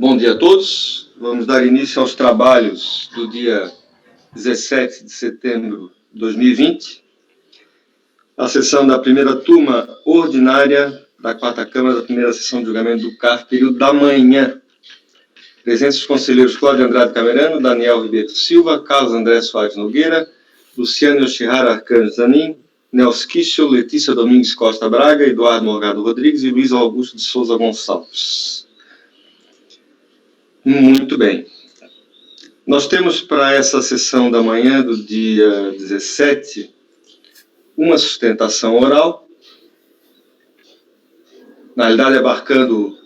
Bom dia a todos. Vamos dar início aos trabalhos do dia 17 de setembro de 2020. A sessão da primeira turma ordinária da quarta Câmara da primeira sessão de julgamento do CARF, período da manhã. Presentes os conselheiros Cláudio Andrade Camerano, Daniel Ribeiro Silva, Carlos André Soares Nogueira, Luciano Yoshihara Arcanjo Zanin, Nelson Kischel, Letícia Domingues Costa Braga, Eduardo Morgado Rodrigues e Luiz Augusto de Souza Gonçalves. Muito bem. Nós temos para essa sessão da manhã do dia 17 uma sustentação oral, na realidade abarcando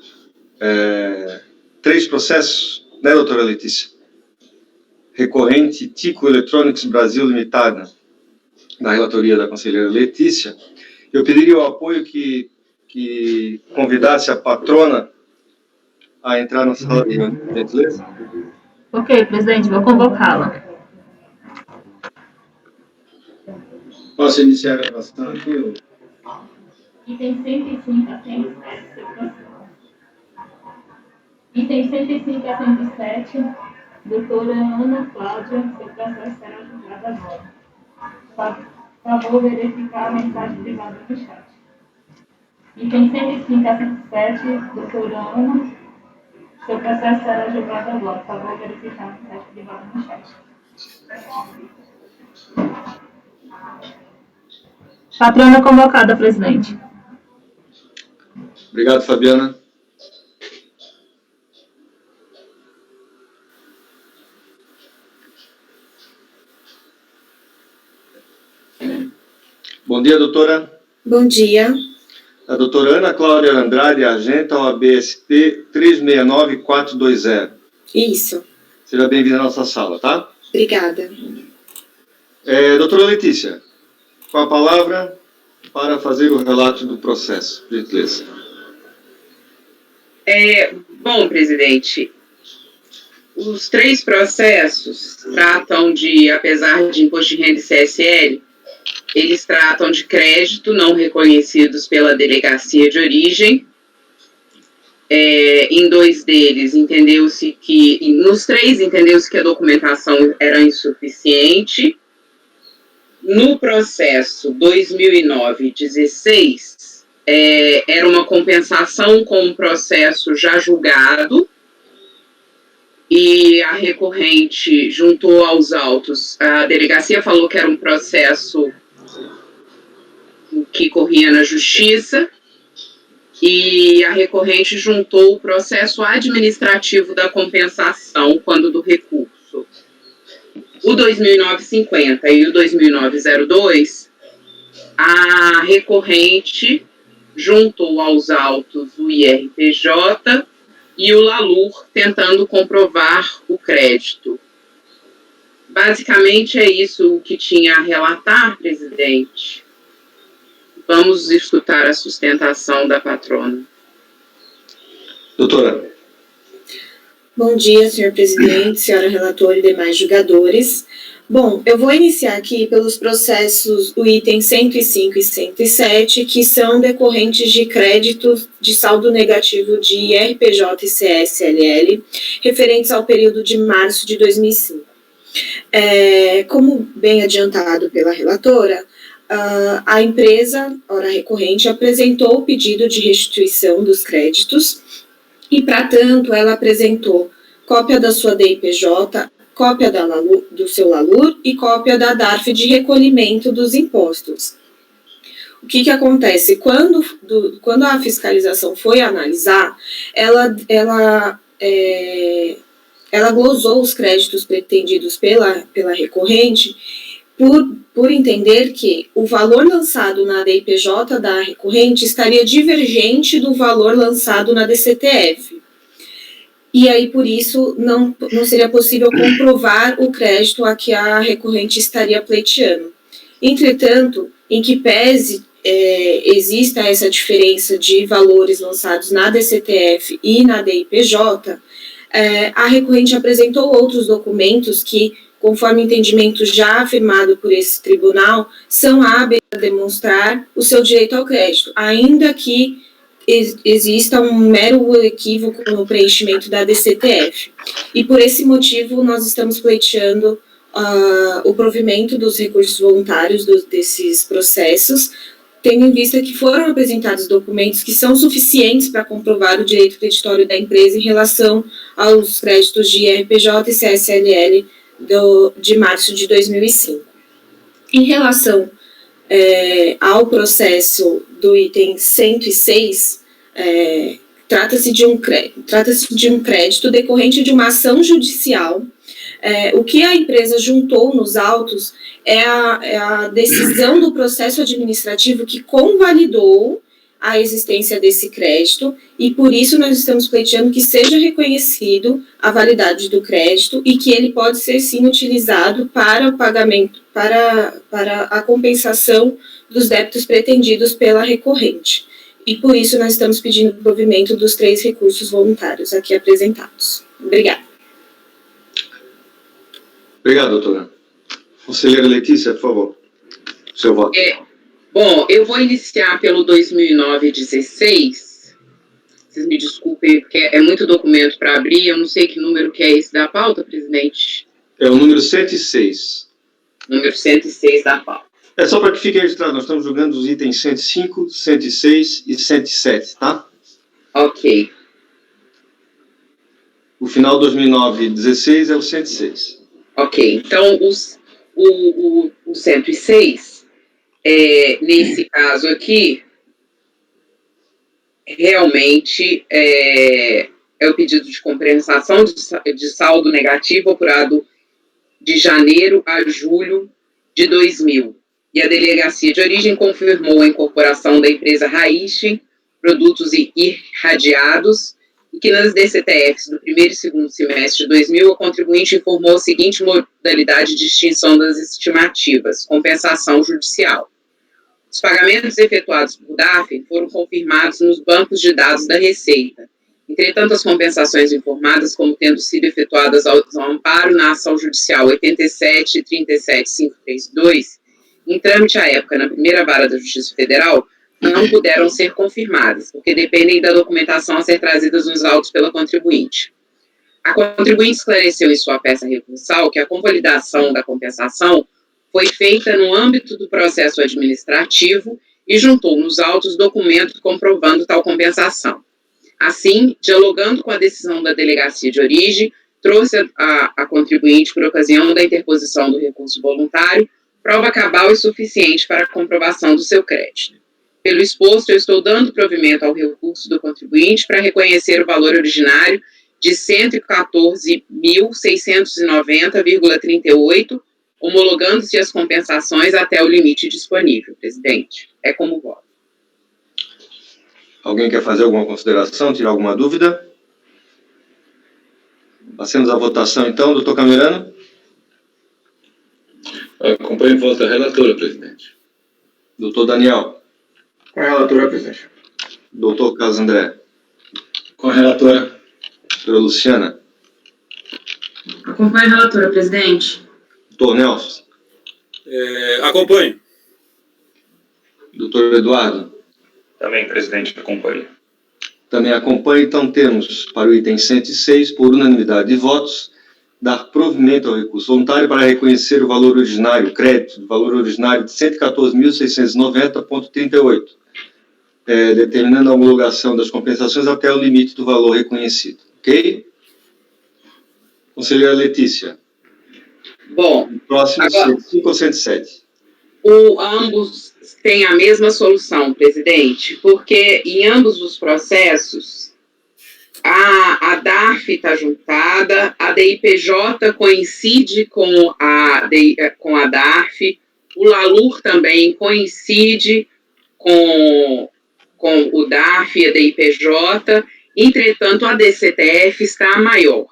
3 processos, né, doutora Letícia? Recorrente Tico Electronics Brasil Limitada, na relatoria da conselheira Letícia. Eu pediria o apoio que convidasse a patrona a entrar na sala de gentileza. Ok, presidente, vou convocá-la. Posso iniciar a gravação aqui? Item 105 a 107. Item 105 a 107, doutora Ana Cláudia, seu processo será julgado agora. Favor verificar a mensagem privada no chat. Item 105 a 107, doutora Ana, seu processo será julgado agora. Favor verificar a mensagem privada no chat. Patrona convocada, presidente. Obrigado, Fabiana. Bom dia, doutora. Bom dia. A doutora Ana Cláudia Andrade Argenta, OAB-SP 369420. Isso. Seja bem-vinda à nossa sala, tá? Obrigada. Doutora Letícia, com a palavra para fazer o relato do processo, por gentileza. Bom, presidente, os 3 processos tratam de, apesar de imposto de renda e CSL, eles tratam de crédito não reconhecidos pela delegacia de origem. Em 2 deles, entendeu-se que, nos 3, entendeu-se que a documentação era insuficiente. No processo 2009-16, era uma compensação com um processo já julgado, e a recorrente juntou aos autos. A delegacia falou que era um processo que corria na justiça, e a recorrente juntou o processo administrativo da compensação quando do recurso. O 2009-50 e o 2009-02, a recorrente juntou aos autos o IRPJ e o LALUR, tentando comprovar o crédito. Basicamente é isso o que tinha a relatar, presidente. Vamos escutar a sustentação da patrona. Doutora. Bom dia, senhor presidente, senhora relatora e demais julgadores. Bom, eu vou iniciar aqui pelos processos, o item 105 e 107, que são decorrentes de créditos de saldo negativo de IRPJ e CSLL, referentes ao período de março de 2005. Como bem adiantado pela relatora, a empresa, ora recorrente, apresentou o pedido de restituição dos créditos e, para tanto, ela apresentou cópia da sua DIPJ, cópia do seu LALUR e cópia da DARF de recolhimento dos impostos. O que acontece? Quando a fiscalização foi analisar, ela glosou os créditos pretendidos pela recorrente por entender que o valor lançado na DIPJ da recorrente estaria divergente do valor lançado na DCTF. E aí, por isso, não seria possível comprovar o crédito a que a recorrente estaria pleiteando. Entretanto, em que pese exista essa diferença de valores lançados na DCTF e na DIPJ, a recorrente apresentou outros documentos que, conforme o entendimento já afirmado por esse tribunal, são hábeis a demonstrar o seu direito ao crédito, ainda que exista um mero equívoco no preenchimento da DCTF. E por esse motivo nós estamos pleiteando o provimento dos recursos voluntários desses processos, tendo em vista que foram apresentados documentos que são suficientes para comprovar o direito creditório da empresa em relação aos créditos de IRPJ e CSLL de março de 2005. Em relação ao processo do item 106, trata-se de um crédito decorrente de uma ação judicial. O que a empresa juntou nos autos é a decisão do processo administrativo que convalidou a existência desse crédito, e por isso nós estamos pleiteando que seja reconhecido a validade do crédito e que ele pode ser sim utilizado para o pagamento, para a compensação dos débitos pretendidos pela recorrente. E por isso nós estamos pedindo o provimento dos 3 recursos voluntários aqui apresentados. Obrigada. Obrigado, doutora. Conselheira Letícia, por favor, seu voto. Bom, eu vou iniciar pelo 2009-16. Vocês me desculpem, porque é muito documento para abrir. Eu não sei que número que é esse da pauta, presidente. É o número 106. Número 106 da pauta. É só para que fique registrado, nós estamos julgando os itens 105, 106 e 107, tá? Ok. O final 2009-16 é o 106. Ok, então o 106, nesse caso aqui, realmente é o pedido de compensação de saldo negativo apurado de janeiro a julho de 2000. E a Delegacia de Origem confirmou a incorporação da empresa Raichen, Produtos Irradiados, e que nas DCTFs do primeiro e segundo semestre de 2000, a contribuinte informou a seguinte modalidade de extinção das estimativas: compensação judicial. Os pagamentos efetuados por DARF foram confirmados nos bancos de dados da Receita. Entretanto, as compensações informadas como tendo sido efetuadas ao amparo na ação judicial 87.37532, em trâmite à época na primeira vara da Justiça Federal, não puderam ser confirmadas, porque dependem da documentação a ser trazida nos autos pela contribuinte. A contribuinte esclareceu em sua peça recursal que a convalidação da compensação foi feita no âmbito do processo administrativo e juntou nos autos documentos comprovando tal compensação. Assim, dialogando com a decisão da Delegacia de Origem, trouxe a contribuinte, por ocasião da interposição do recurso voluntário, prova cabal e suficiente para a comprovação do seu crédito. Pelo exposto, eu estou dando provimento ao recurso do contribuinte para reconhecer o valor originário de R$ 114.690,38, homologando-se as compensações até o limite disponível, presidente. É como voto. Alguém quer fazer alguma consideração, tirar alguma dúvida? Passemos à votação, então. Doutor Camerano? Acompanho o voto da relatora, presidente. Doutor Daniel? Com a relatora, presidente. Doutor Carlos André? Com a relatora. Doutora Luciana? Acompanho a relatora, presidente. Doutor Nelson? Acompanho. Doutor Eduardo? Também, presidente, acompanho. Também acompanho. Então, temos para o item 106, por unanimidade de votos, dar provimento ao recurso voluntário para reconhecer o valor originário, crédito, do valor originário de R$ 114.690,38, determinando a homologação das compensações até o limite do valor reconhecido. Ok? Conselheira Letícia. Bom, Próximo, agora, 105 ou 107? Ambos têm a mesma solução, presidente, porque em ambos os processos, a DARF está juntada, a DIPJ coincide com a DARF, o LALUR também coincide com o DARF e a DIPJ, entretanto, a DCTF está maior.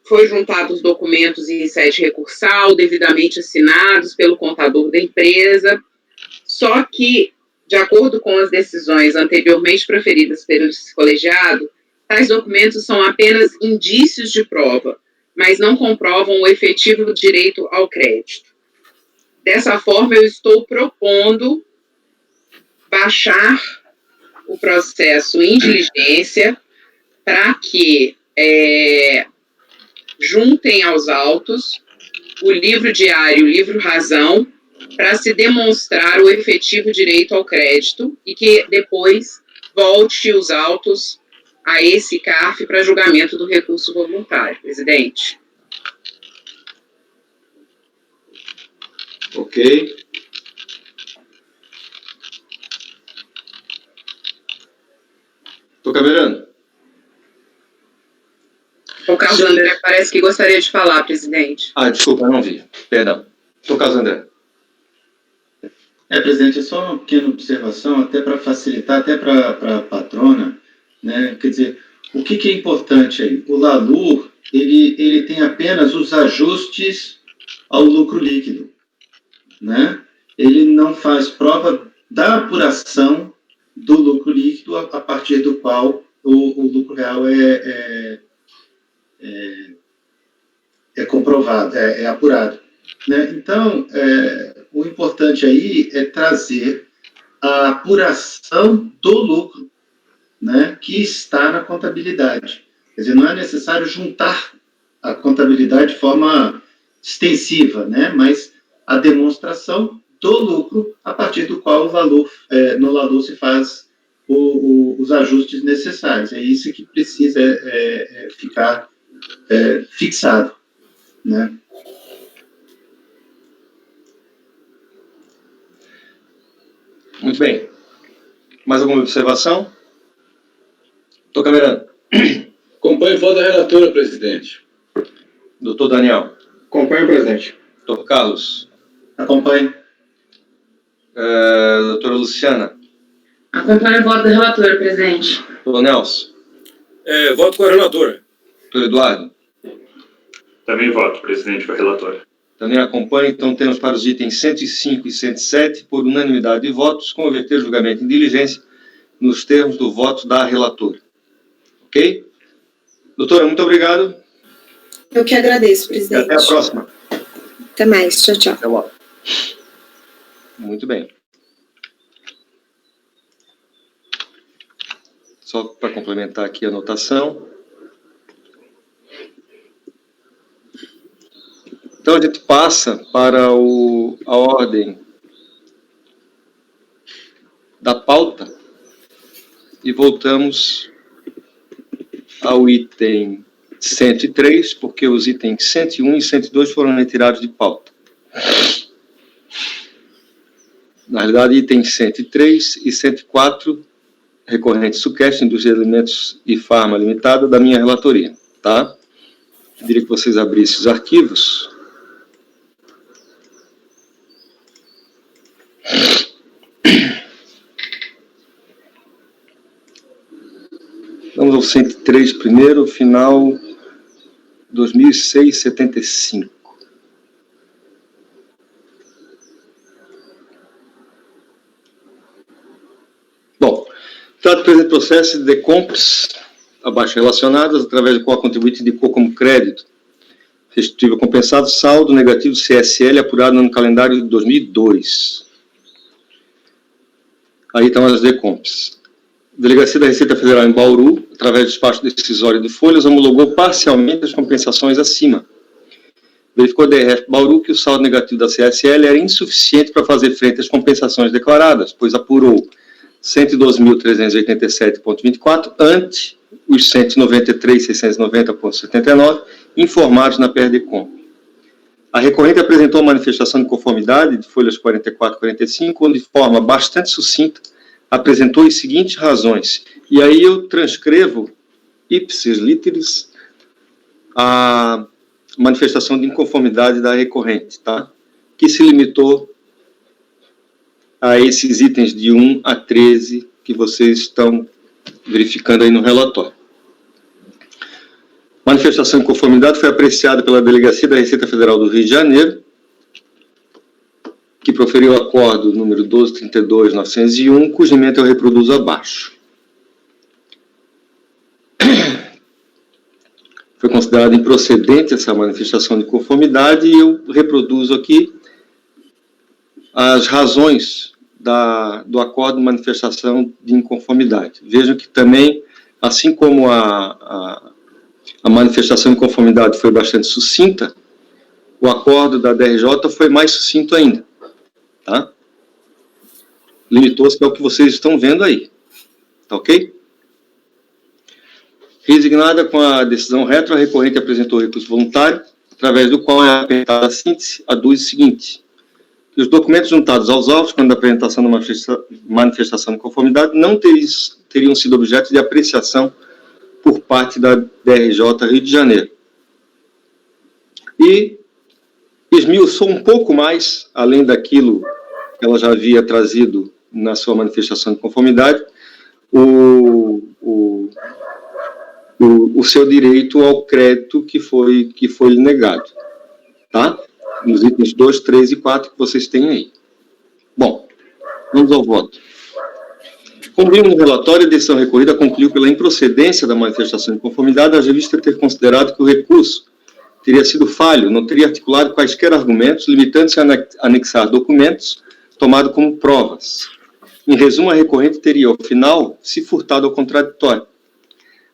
Foi juntados os documentos em sede recursal, devidamente assinados pelo contador da empresa, só que, de acordo com as decisões anteriormente proferidas pelo colegiado, tais documentos são apenas indícios de prova, mas não comprovam o efetivo direito ao crédito. Dessa forma, eu estou propondo baixar o processo em diligência para que juntem aos autos o livro diário e o livro razão para se demonstrar o efetivo direito ao crédito e que depois volte os autos a esse CARF para julgamento do recurso voluntário, presidente. Ok. Estou caberando? O Carlos André parece que gostaria de falar, presidente. Desculpa, não vi. Perdão. Estou Carlos André. Presidente, é só uma pequena observação, até para facilitar, até para a patrona, né? Quer dizer, o que é importante aí? O LALUR, ele tem apenas os ajustes ao lucro líquido, né? Ele não faz prova da apuração do lucro líquido a partir do qual o lucro real é comprovado, é apurado, né? Então, o importante aí é trazer a apuração do lucro, né, que está na contabilidade. Quer dizer, não é necessário juntar a contabilidade de forma extensiva, né, mas a demonstração do lucro a partir do qual o valor, no LALUR se faz os ajustes necessários. É isso que precisa ficar fixado, né? Muito bem. Mais alguma observação? Estou caberando. Acompanho o voto da relatora, presidente. Doutor Daniel. Acompanho, presidente. Doutor Carlos. Acompanhe. Doutora Luciana. Acompanho o voto da relatora, presidente. Doutor Nelson. Voto com a relatora. Doutor Eduardo. Também voto, presidente, com a relatora. Também acompanho. Então, temos para os itens 105 e 107, por unanimidade de votos, converter o julgamento em diligência nos termos do voto da relatora. Ok? Doutora, muito obrigado. Eu que agradeço, E presidente. até a próxima. Até mais. Tchau, tchau. Até logo. Muito bem. Só para complementar aqui a anotação. Então, a gente passa para a ordem da pauta e voltamos ao item 103, porque os itens 101 e 102 foram retirados de pauta. Na realidade, itens 103 e 104, recorrente Suquest, Indústria de Alimentos e Farma Limitada, da minha relatoria, tá? Pediria que vocês abrissem os arquivos. Vamos ao 103 primeiro, final 2006-75. Bom, trata do presente processo de decompras abaixo relacionadas, através do qual a contribuinte indicou como crédito restituível compensado saldo negativo CSL apurado no calendário de 2002. Aí estão as decompras. Delegacia da Receita Federal em Bauru, através do despacho decisório de folhas, homologou parcialmente as compensações acima. Verificou a DRF Bauru que o saldo negativo da CSL era insuficiente para fazer frente às compensações declaradas, pois apurou 102.387,24 ante os 193.690,79 informados na PRDCOM. A recorrente apresentou uma manifestação de conformidade de folhas 44 e 45, onde de forma bastante sucinta apresentou as seguintes razões. E aí eu transcrevo ipsis literis a manifestação de inconformidade da recorrente, tá? Que se limitou a esses itens de 1 a 13 que vocês estão verificando aí no relatório. Manifestação de conformidade foi apreciada pela Delegacia da Receita Federal do Rio de Janeiro, que proferiu o acordo número 1232-901, cujo emento eu reproduzo abaixo. Foi considerada improcedente essa manifestação de conformidade e eu reproduzo aqui as razões do acordo de manifestação de inconformidade. Vejam que também, assim como a manifestação de inconformidade foi bastante sucinta, o acordo da DRJ foi mais sucinto ainda, tá? Limitou-se ao que vocês estão vendo aí, tá ok? Resignada com a decisão rétro, a recorrente apresentou recurso voluntário, através do qual é apresentada a síntese, aduz o seguinte: que os documentos juntados aos autos, quando a apresentação da manifestação de conformidade, não teriam sido objeto de apreciação por parte da DRJ Rio de Janeiro. E esmiuçou um pouco mais, além daquilo que ela já havia trazido na sua manifestação de conformidade, o seu direito ao crédito que foi lhe negado, tá? Nos itens 2, 3 e 4 que vocês têm aí. Bom, vamos ao voto. Como vimos no relatório, a decisão recorrida concluiu pela improcedência da manifestação de conformidade, haja vista ter considerado que o recurso teria sido falho, não teria articulado quaisquer argumentos, limitando-se a anexar documentos tomados como provas. Em resumo, a recorrente teria, ao final, se furtado ao contraditório.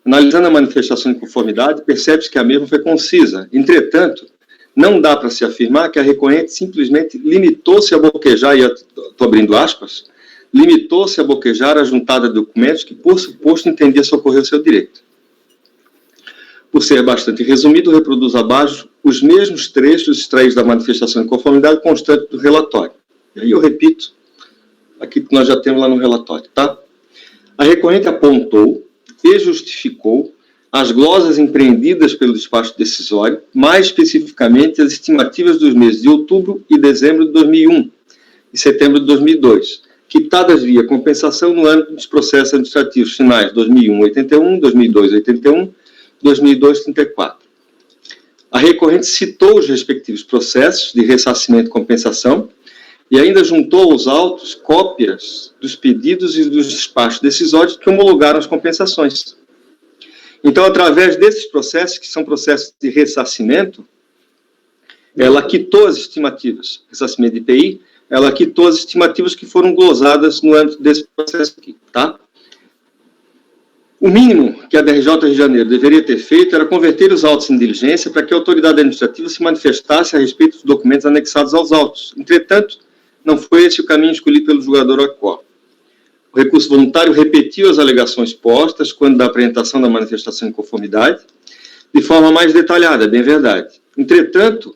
Analisando a manifestação de conformidade, percebe-se que a mesma foi concisa. Entretanto, não dá para se afirmar que a recorrente simplesmente limitou-se a boquejar, e estou abrindo aspas, limitou-se a boquejar a juntada de documentos que, por suposto, entendia socorrer o seu direito. Por ser bastante resumido, reproduz abaixo os mesmos trechos extraídos da manifestação de conformidade constante do relatório. E aí eu repito aquilo que nós já temos lá no relatório, tá? A recorrente apontou e justificou as glosas empreendidas pelo despacho decisório, mais especificamente as estimativas dos meses de outubro e dezembro de 2001 e setembro de 2002, quitadas via compensação no âmbito dos processos administrativos finais 2001-81, 2002-81, 2002-34. A recorrente citou os respectivos processos de ressarcimento e compensação e ainda juntou aos autos cópias dos pedidos e dos despachos decisórios que homologaram as compensações. Então, através desses processos, que são processos de ressarcimento, ela quitou as estimativas, ressarcimento de IPI, ela quitou as estimativas que foram glosadas no âmbito desse processo aqui, tá? O mínimo que a DRJ Rio de Janeiro deveria ter feito era converter os autos em diligência para que a autoridade administrativa se manifestasse a respeito dos documentos anexados aos autos. Entretanto, não foi esse o caminho escolhido pelo julgador Acor. O recurso voluntário repetiu as alegações postas quando da apresentação da manifestação de conformidade, de forma mais detalhada, bem verdade. Entretanto,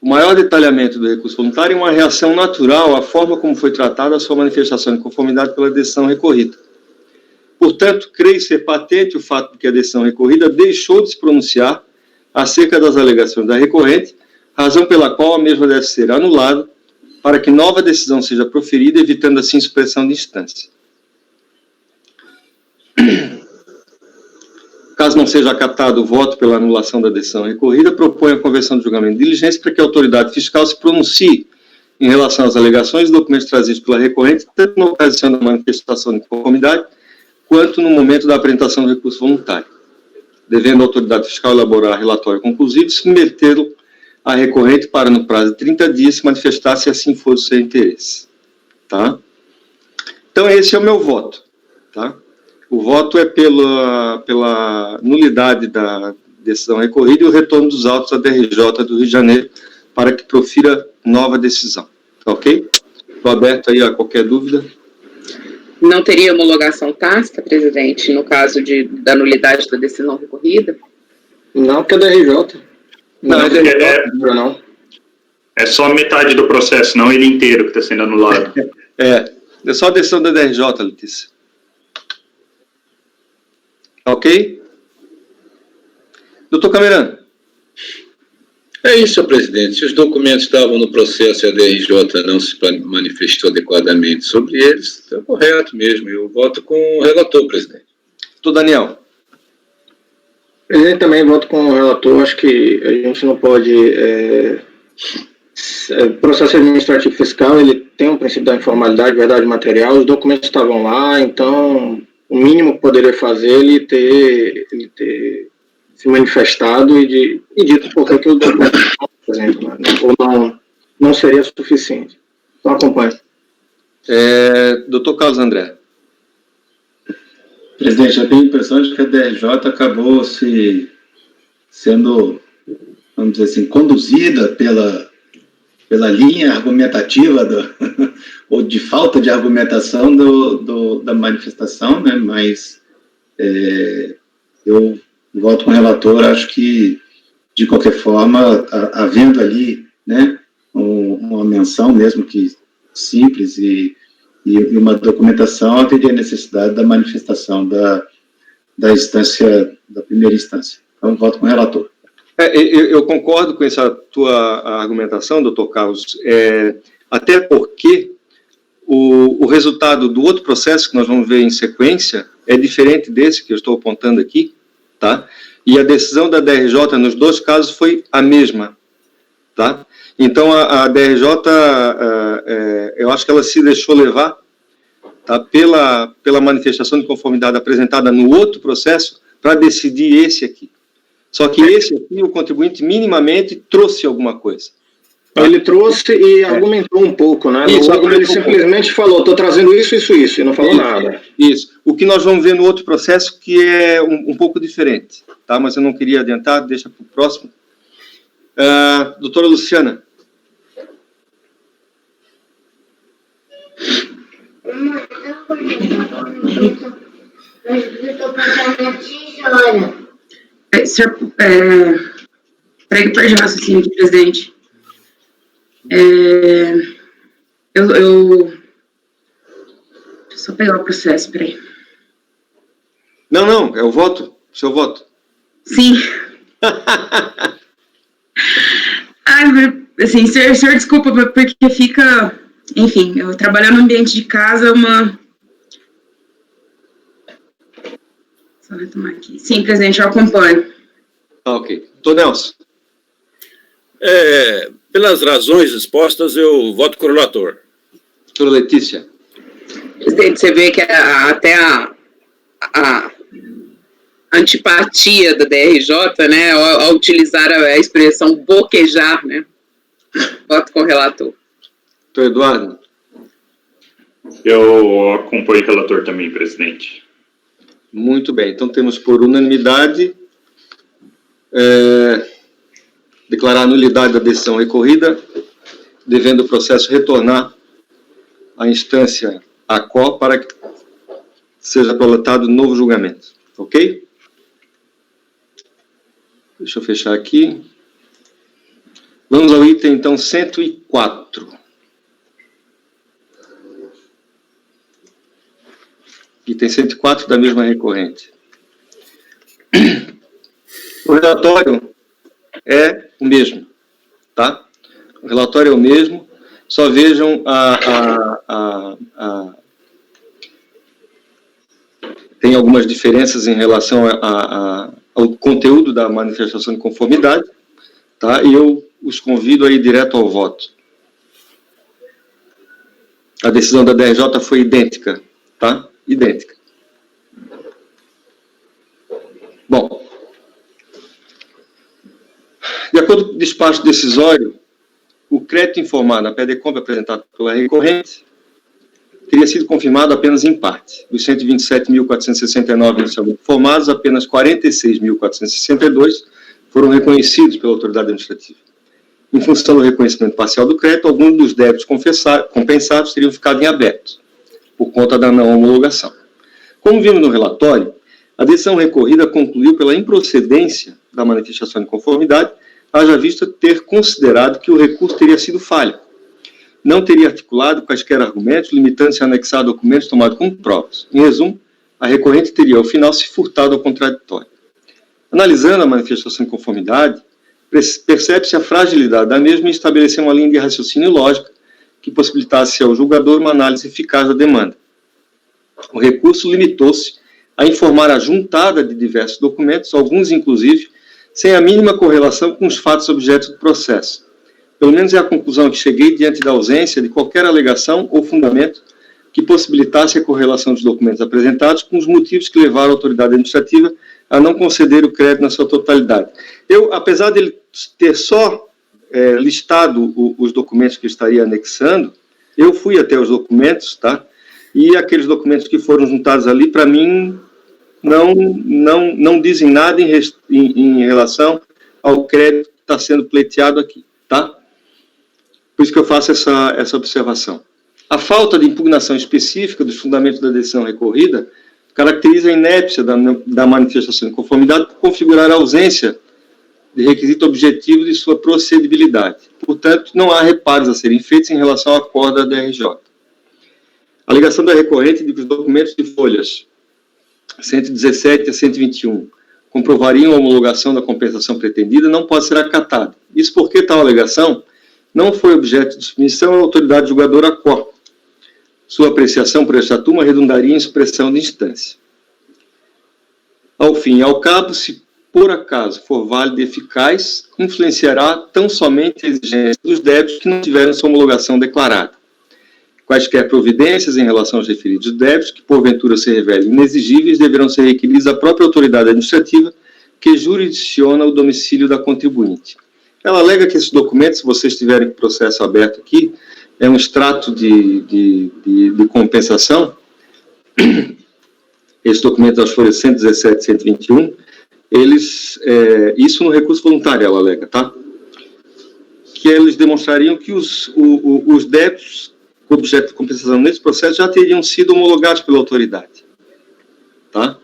o maior detalhamento do recurso voluntário é uma reação natural à forma como foi tratada a sua manifestação de conformidade pela decisão recorrida. Portanto, creio ser patente o fato de que a decisão recorrida deixou de se pronunciar acerca das alegações da recorrente, razão pela qual a mesma deve ser anulada para que nova decisão seja proferida, evitando assim supressão de instância. Caso não seja acatado o voto pela anulação da decisão recorrida, propõe a conversão do julgamento de diligência para que a autoridade fiscal se pronuncie em relação às alegações e documentos trazidos pela recorrente, tanto na ocasião da manifestação de conformidade, quanto no momento da apresentação do recurso voluntário, devendo a autoridade fiscal elaborar relatório conclusivo e submetê-lo à recorrente para, no prazo de 30 dias, se manifestar se assim for o seu interesse. Tá? Então, esse é o meu voto. Tá? O voto é pela nulidade da decisão recorrida e o retorno dos autos à DRJ do Rio de Janeiro para que profira nova decisão. Tá ok? Estou aberto aí a qualquer dúvida. Não teria homologação tácita, presidente, no caso da nulidade da decisão recorrida? Não, porque é da RJ. Não, Não. É só metade do processo, não ele inteiro que está sendo anulado. É só a decisão da DRJ, Letícia. Ok? Doutor Camerano. É isso, senhor presidente. Se os documentos estavam no processo e a DRJ não se manifestou adequadamente sobre eles, está correto mesmo. Eu voto com o relator, presidente. Doutor Daniel. Presidente, também voto com o relator. Acho que a gente não pode... processo administrativo fiscal, ele tem um princípio da informalidade, verdade material. Os documentos estavam lá, então o mínimo que poderia fazer ele ter se manifestado e dito por que os documentos, por exemplo, ou não seria suficiente. Então acompanhe. Doutor Carlos André. Presidente, eu tenho a impressão de que a DRJ acabou sendo, vamos dizer assim, conduzida pela linha argumentativa ou de falta de argumentação da manifestação, né? Mas eu voto com o relator. Acho que, de qualquer forma, havendo ali, né, uma menção, mesmo que simples, e uma documentação, haveria necessidade da manifestação da instância, da primeira instância. Então, voto com o relator. Eu concordo com essa tua argumentação, doutor Carlos, até porque o resultado do outro processo que nós vamos ver em sequência é diferente desse que eu estou apontando aqui, tá? E a decisão da DRJ nos dois casos foi a mesma, tá? Então, a DRJ, eu acho que ela se deixou levar, tá, pela manifestação de conformidade apresentada no outro processo para decidir esse aqui. Só que esse aqui, o contribuinte minimamente trouxe alguma coisa. Tá? Ele trouxe e argumentou um pouco, né? No outro ele simplesmente falou, estou trazendo isso, e não falou nada. Isso. O que nós vamos ver no outro processo que é um pouco diferente, tá? Mas eu não queria adiantar, deixa para o próximo. Doutora Luciana. Senhor, peraí que eu perdi o raciocínio aqui, presidente. Deixa eu só pegar o processo, peraí. Não, é o voto, seu voto. Sim. Assim, senhor, desculpa, porque fica... Enfim, eu trabalhar no ambiente de casa é uma... Só retomar aqui. Sim, presidente, eu acompanho. Ok. Doutor Nelson. Pelas razões expostas, eu voto com o relator. Doutora Letícia. Presidente, você vê que até a antipatia da DRJ, né, ao utilizar a expressão boquejar, né? Voto com o relator. Doutor Eduardo. Eu acompanho o relator também, presidente. Muito bem. Então, temos por unanimidade declarar a nulidade da decisão recorrida, devendo o processo retornar à instância ACO para que seja proletado novo julgamento. Ok? Deixa eu fechar aqui. Vamos ao item, então, 104. Item 104 da mesma recorrente. O relatório é o mesmo, tá? O relatório é o mesmo, só vejam tem algumas diferenças em relação ao conteúdo da manifestação de conformidade, tá? E eu os convido a ir direto ao voto. A decisão da DRJ foi idêntica, tá? Idêntica. Bom, de acordo com o despacho decisório, o crédito informado na PEDECOMP apresentado pela recorrente teria sido confirmado apenas em parte. Dos 127.469 inicialmente informados, apenas 46.462 foram reconhecidos pela autoridade administrativa. Em função do reconhecimento parcial do crédito, alguns dos débitos compensados teriam ficado em aberto, por conta da não homologação. Como vimos no relatório, a decisão recorrida concluiu pela improcedência da manifestação de conformidade, haja vista ter considerado que o recurso teria sido falho. Não teria articulado quaisquer argumentos, limitando-se a anexar documentos tomados como provas. Em resumo, a recorrente teria, ao final, se furtado ao contraditório. Analisando a manifestação de conformidade, percebe-se a fragilidade da mesma e estabelecer uma linha de raciocínio lógica que possibilitasse ao julgador uma análise eficaz da demanda. O recurso limitou-se a informar a juntada de diversos documentos, alguns, inclusive, sem a mínima correlação com os fatos objeto do processo. Pelo menos é a conclusão que cheguei diante da ausência de qualquer alegação ou fundamento que possibilitasse a correlação dos documentos apresentados com os motivos que levaram a autoridade administrativa a não conceder o crédito na sua totalidade. Eu, apesar de ele ter só listado os documentos que eu estaria anexando, Eu fui até os documentos, tá? E aqueles documentos que foram juntados ali, para mim, não dizem nada em relação ao crédito que está sendo pleiteado aqui, tá? Por isso que eu faço essa observação. A falta de impugnação específica dos fundamentos da decisão recorrida caracteriza a inépcia da manifestação de conformidade por configurar a ausência de requisito objetivo de sua procedibilidade. Portanto, não há reparos a serem feitos em relação à acordo da DRJ. A alegação da recorrente de que os documentos de folhas 117 a 121 comprovariam a homologação da compensação pretendida não pode ser acatada. Isso porque tal alegação não foi objeto de submissão à autoridade julgadora COR. Sua apreciação por esta turma redundaria em supressão de instância. Ao fim e ao cabo, se por acaso for válida e eficaz, influenciará tão somente a exigência dos débitos que não tiveram sua homologação declarada. Quaisquer providências em relação aos referidos débitos, que porventura se revelem inexigíveis, deverão ser requeridas à própria autoridade administrativa que jurisdiciona o domicílio da contribuinte. Ela alega que esses documentos, se vocês tiverem processo aberto aqui, é um extrato de compensação. Esse documento das folhas 117 e 121, isso no recurso voluntário, ela alega, tá? Que eles demonstrariam que os débitos com objeto de compensação nesse processo já teriam sido homologados pela autoridade, tá?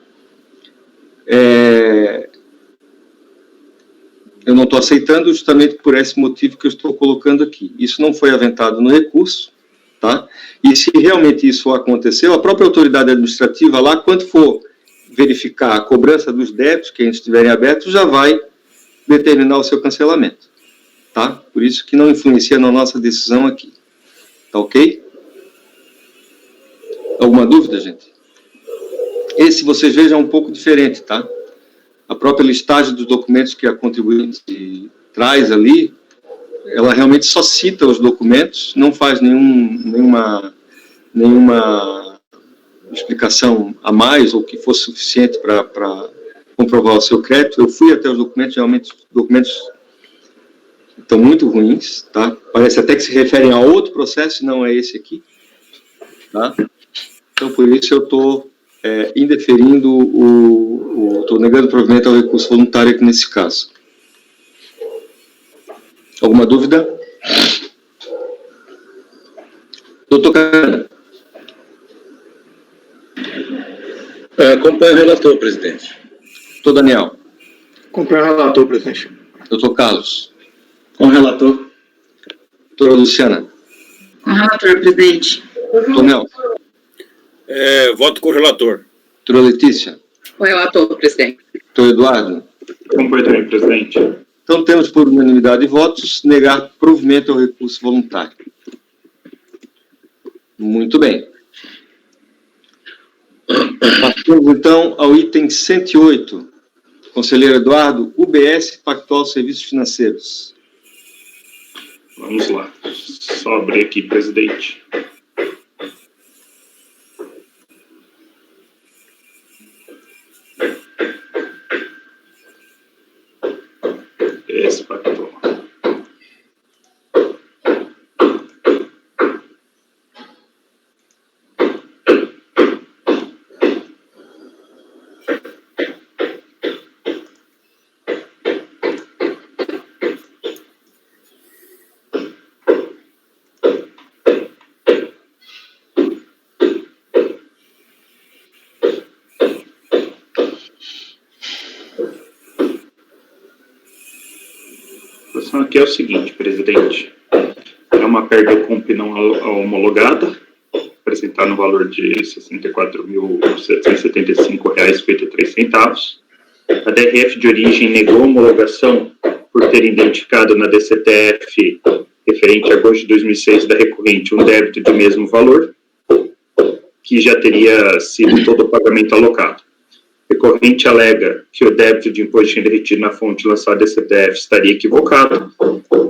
Eu não estou aceitando justamente por esse motivo que eu estou colocando aqui. Isso não foi aventado no recurso, tá? E se realmente isso aconteceu, a própria autoridade administrativa lá, quando for verificar a cobrança dos débitos que ainda estiverem abertos, já vai determinar o seu cancelamento, tá? Por isso que não influencia na nossa decisão aqui. Tá ok? Alguma dúvida, gente? Esse, vocês vejam, é um pouco diferente, tá? A própria listagem dos documentos que a contribuinte traz ali, ela realmente só cita os documentos, não faz nenhuma explicação a mais, ou que fosse suficiente para comprovar o seu crédito. Eu fui até os documentos, realmente os documentos estão muito ruins, tá? Parece até que se referem a outro processo, não é esse aqui, tá? Então, por isso eu estou indeferindo estou negando o provimento ao recurso voluntário aqui nesse caso. Alguma dúvida? Doutor Carana. Acompanho o relator, presidente. Doutor Daniel. Acompanho o relator, presidente. Doutor Carlos. Com o relator. Doutora Luciana. Com o relator, presidente. Doutor Nelson. Voto com o relator. Doutora Letícia. Com o relator, presidente. Doutor Eduardo. Acompanho também, presidente. Então, temos por unanimidade de votos negar provimento ao recurso voluntário. Muito bem. Passamos, então, ao item 108. Conselheiro Eduardo, UBS Pactual Serviços Financeiros. Vamos lá. Só abrir aqui, presidente. Esse pactual. A situação aqui é o seguinte, presidente. É uma carga comp não homologada, apresentada no valor de R$ 64.775,53. A DRF de origem negou a homologação por ter identificado na DCTF referente a agosto de 2006 da recorrente um débito de mesmo valor, que já teria sido todo o pagamento alocado. A recorrente alega que o débito de imposto de renda retido na fonte lançada da DCTF estaria equivocado,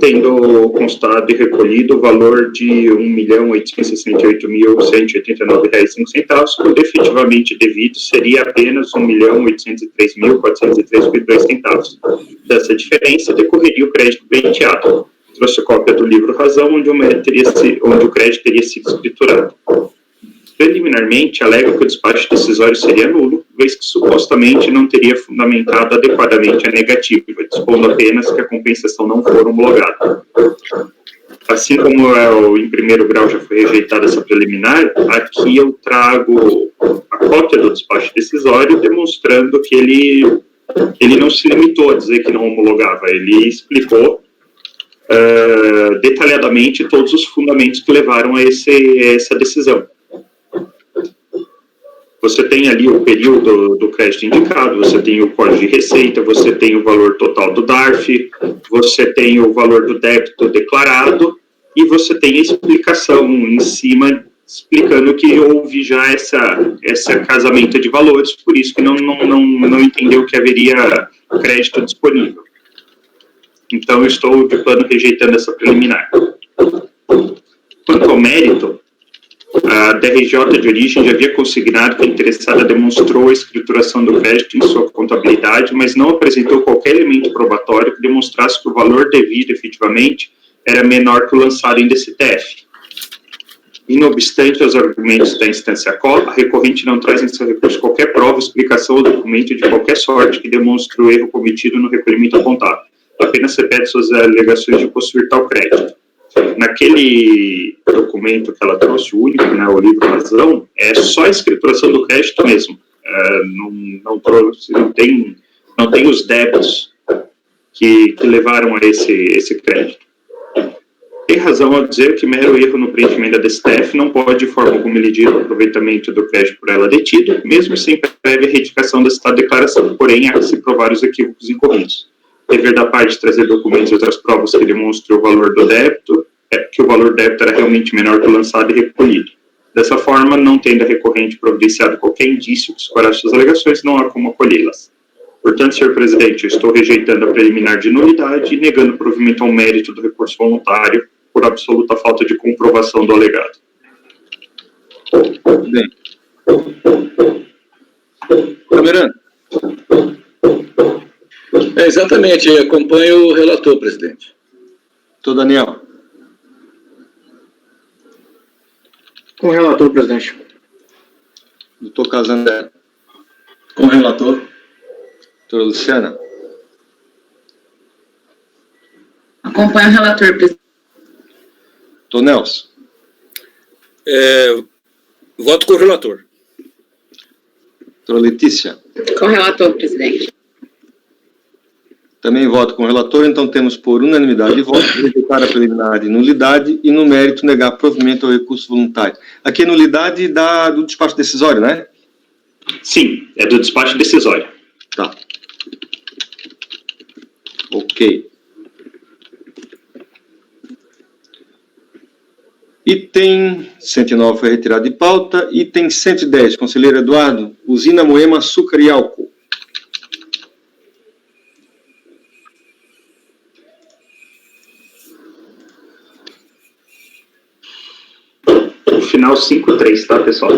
tendo constado e recolhido o valor de R$ 1.868.189,05, quando efetivamente devido seria apenas R$ 1.803.403,02. Dessa diferença decorreria o crédito pleiteado. trouxe a cópia do livro Razão, onde o crédito teria sido escriturado. Preliminarmente, alega que o despacho decisório seria nulo, vez que supostamente não teria fundamentado adequadamente a negativa, dispondo apenas que a compensação não for homologada. Assim como em primeiro grau já foi rejeitada essa preliminar, aqui eu trago a cópia do despacho decisório, demonstrando que ele não se limitou a dizer que não homologava, ele explicou detalhadamente todos os fundamentos que levaram a essa decisão. Você tem ali o período do crédito indicado, você tem o código de receita, você tem o valor total do DARF, você tem o valor do débito declarado e você tem a explicação em cima, explicando que houve já esse casamento de valores, por isso que não entendeu que haveria crédito disponível. Então, eu estou, de plano, rejeitando essa preliminar. Quanto ao mérito, a DRJ de origem já havia consignado que a interessada demonstrou a escrituração do crédito em sua contabilidade, mas não apresentou qualquer elemento probatório que demonstrasse que o valor devido, efetivamente, era menor que o lançado em DCTF. E, não obstante os argumentos da instância COP, a recorrente não traz em seu recurso qualquer prova, explicação ou documento de qualquer sorte que demonstre o erro cometido no requerimento apontado. Apenas repete suas alegações de possuir tal crédito. Naquele documento que ela trouxe, o único, né, o livro Razão, é só a escrituração do crédito mesmo. Não tem os débitos que levaram a esse crédito. Tem razão ao dizer que mero erro no preenchimento da DCTF não pode, de forma alguma, elidir o aproveitamento do crédito por ela detido, mesmo sem prévia retificação da citada declaração. Porém, há que se provar os equívocos incorridos. Dever da parte trazer documentos e outras provas que demonstrem o valor do débito, que o valor do débito era realmente menor que o lançado e recolhido. Dessa forma, não tendo a recorrente providenciado qualquer indício que esclareça suas alegações, não há como acolhê-las. Portanto, senhor presidente, eu estou rejeitando a preliminar de nulidade e negando provimento ao mérito do recurso voluntário por absoluta falta de comprovação do alegado. Bem. Camerano. Exatamente, acompanho o relator, presidente. Doutor Daniel. Com o relator, presidente. Doutor Casandé. Com o relator. Doutora Luciana. Acompanho o relator, presidente. Doutor Nelson. Voto com o relator. Doutora Letícia. Com o relator, presidente. Também voto com o relator, então temos por unanimidade de votos rejeitar a preliminar de nulidade e, no mérito, negar provimento ao recurso voluntário. Aqui é nulidade do despacho decisório, né? Sim, é do despacho decisório. Tá. Ok. Item 109 foi retirado de pauta. Item 110, conselheiro Eduardo, usina Moema, açúcar e álcool. Final 5.3, tá, pessoal?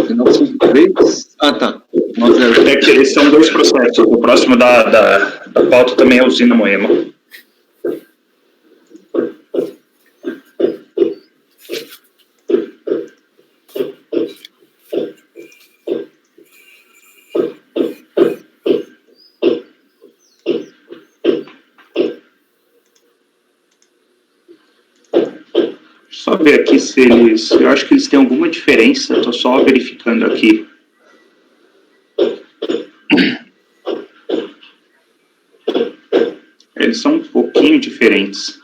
Final 5.3? Ah, tá. É que eles são dois processos. O próximo da pauta também é a usina Moema. Só ver aqui se eles... Eu acho que eles têm alguma diferença, estou só verificando aqui. Eles são um pouquinho diferentes.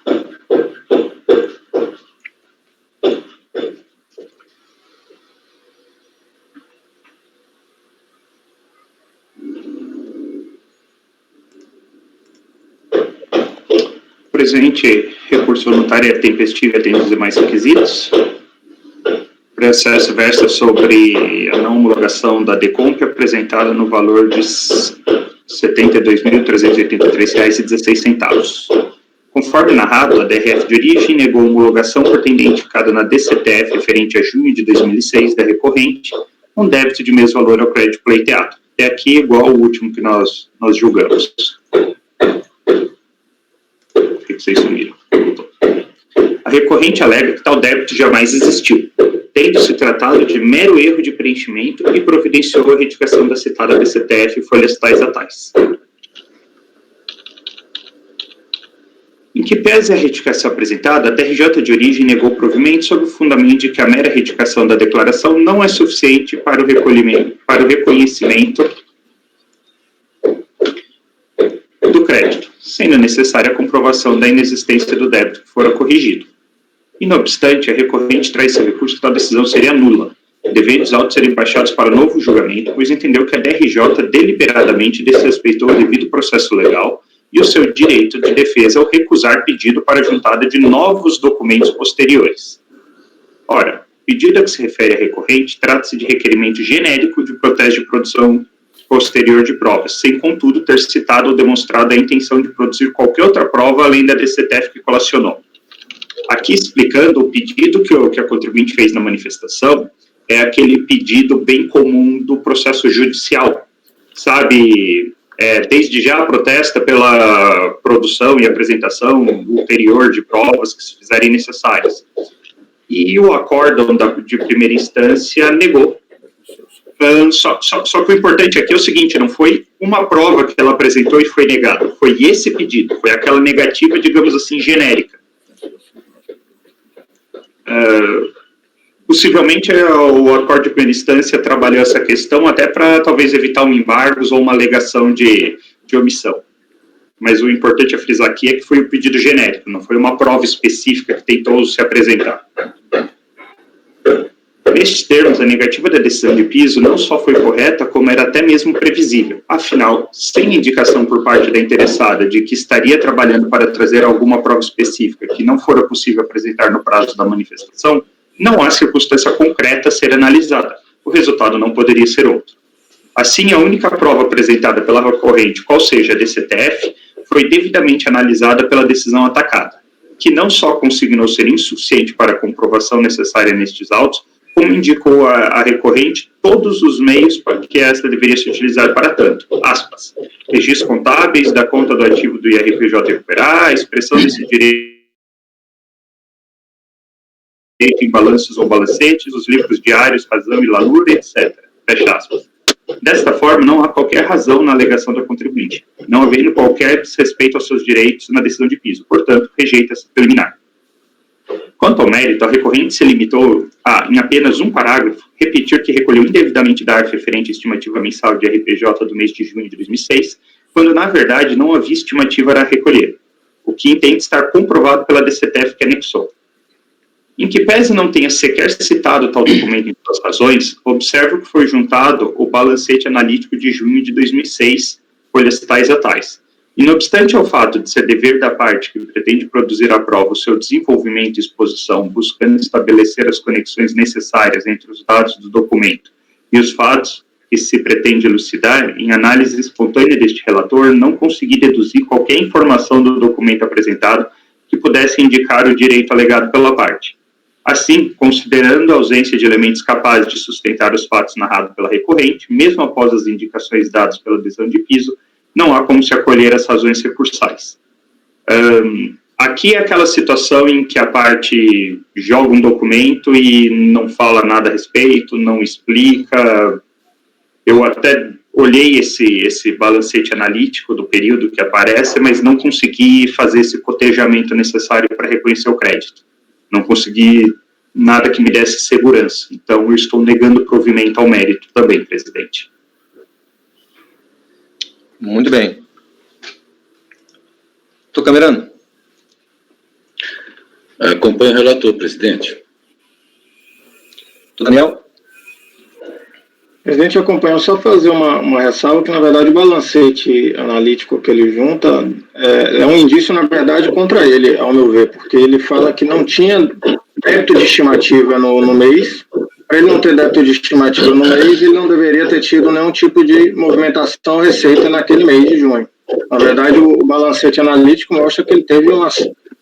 Presente, recurso voluntário é tempestivo e atende os demais requisitos. Processo versa sobre a não homologação da DECOMP apresentada no valor de R$ 72.383,16. Conforme narrado, a DRF de origem negou a homologação por ter identificado na DCTF referente a junho de 2006 da recorrente um débito de mesmo valor ao crédito pleiteado. Até aqui, igual ao último que nós julgamos. Por que vocês sumiram? A recorrente alega que tal débito jamais existiu, tendo se tratado de mero erro de preenchimento e providenciou a retificação da citada DCTF folhas tais a tais. Em que pese a retificação apresentada, a TRJ de origem negou provimento sob o fundamento de que a mera retificação da declaração não é suficiente para o reconhecimento do crédito, sendo necessária a comprovação da inexistência do débito que fora corrigido. E, não obstante, a recorrente traz esse recurso que tal decisão seria nula, devendo os autos serem baixados para novo julgamento, pois entendeu que a DRJ deliberadamente desrespeitou o devido processo legal e o seu direito de defesa ao recusar pedido para a juntada de novos documentos posteriores. Ora, pedido a que se refere a recorrente trata-se de requerimento genérico de protesto de produção posterior de provas, sem, contudo, ter citado ou demonstrado a intenção de produzir qualquer outra prova além da DCTF que colacionou. Aqui, explicando, o pedido que a contribuinte fez na manifestação é aquele pedido bem comum do processo judicial, sabe? Desde já protesta pela produção e apresentação ulterior de provas que se fizerem necessárias. E o acórdão de primeira instância negou. Só que o importante aqui é o seguinte, não foi uma prova que ela apresentou e foi negada, foi esse pedido, foi aquela negativa, digamos assim, genérica. Possivelmente o acórdão de primeira instância trabalhou essa questão até para talvez evitar um embargos ou uma alegação de omissão. Mas o importante a frisar aqui é que foi um pedido genérico, não foi uma prova específica que tentou se apresentar. Nestes termos, a negativa da decisão de piso não só foi correta, como era até mesmo previsível. Afinal, sem indicação por parte da interessada de que estaria trabalhando para trazer alguma prova específica que não fora possível apresentar no prazo da manifestação, não há circunstância concreta a ser analisada. O resultado não poderia ser outro. Assim, a única prova apresentada pela recorrente, qual seja a DCTF, foi devidamente analisada pela decisão atacada, que não só consignou ser insuficiente para a comprovação necessária nestes autos, como indicou a recorrente todos os meios para que esta deveria se utilizar para tanto, aspas, registros contábeis da conta do ativo do IRPJ recuperar, a expressão desse direito em balanços ou balancetes, os livros diários, razão e lalura, etc. Fecha aspas. Desta forma, não há qualquer razão na alegação da contribuinte, não havendo qualquer desrespeito aos seus direitos na decisão de piso, portanto, rejeita-se preliminar. Quanto ao mérito, a recorrente se limitou a, em apenas um parágrafo, repetir que recolheu indevidamente da ARF referente à estimativa mensal de RPJ do mês de junho de 2006, quando, na verdade, não havia estimativa a recolher, o que entende estar comprovado pela DCTF que anexou. Em que pese não tenha sequer citado tal documento em suas razões, observo que foi juntado o balancete analítico de junho de 2006, folhas tais a tais. E, não obstante ao fato de ser dever da parte que pretende produzir a prova o seu desenvolvimento e exposição, buscando estabelecer as conexões necessárias entre os dados do documento e os fatos que se pretende elucidar, em análise espontânea deste relator, não consegui deduzir qualquer informação do documento apresentado que pudesse indicar o direito alegado pela parte. Assim, considerando a ausência de elementos capazes de sustentar os fatos narrados pela recorrente, mesmo após as indicações dadas pela decisão de piso, não há como se acolher as razões recursais. Aqui é aquela situação em que a parte joga um documento e não fala nada a respeito, não explica. Eu até olhei esse balancete analítico do período que aparece, mas não consegui fazer esse cotejamento necessário para reconhecer o crédito. Não consegui nada que me desse segurança. Então, eu estou negando provimento ao mérito também, presidente. Muito bem. Doutor Camerano. Acompanho o relator, presidente. Doutor Daniel. Presidente, eu acompanho, só fazer uma ressalva que, na verdade, o balancete analítico que ele junta é um indício, na verdade, contra ele, ao meu ver, porque ele fala que não tinha débito de estimativa no mês. Para ele não ter débito de estimativa no mês, ele não deveria ter tido nenhum tipo de movimentação ou receita naquele mês de junho. Na verdade, o balancete analítico mostra que ele teve uma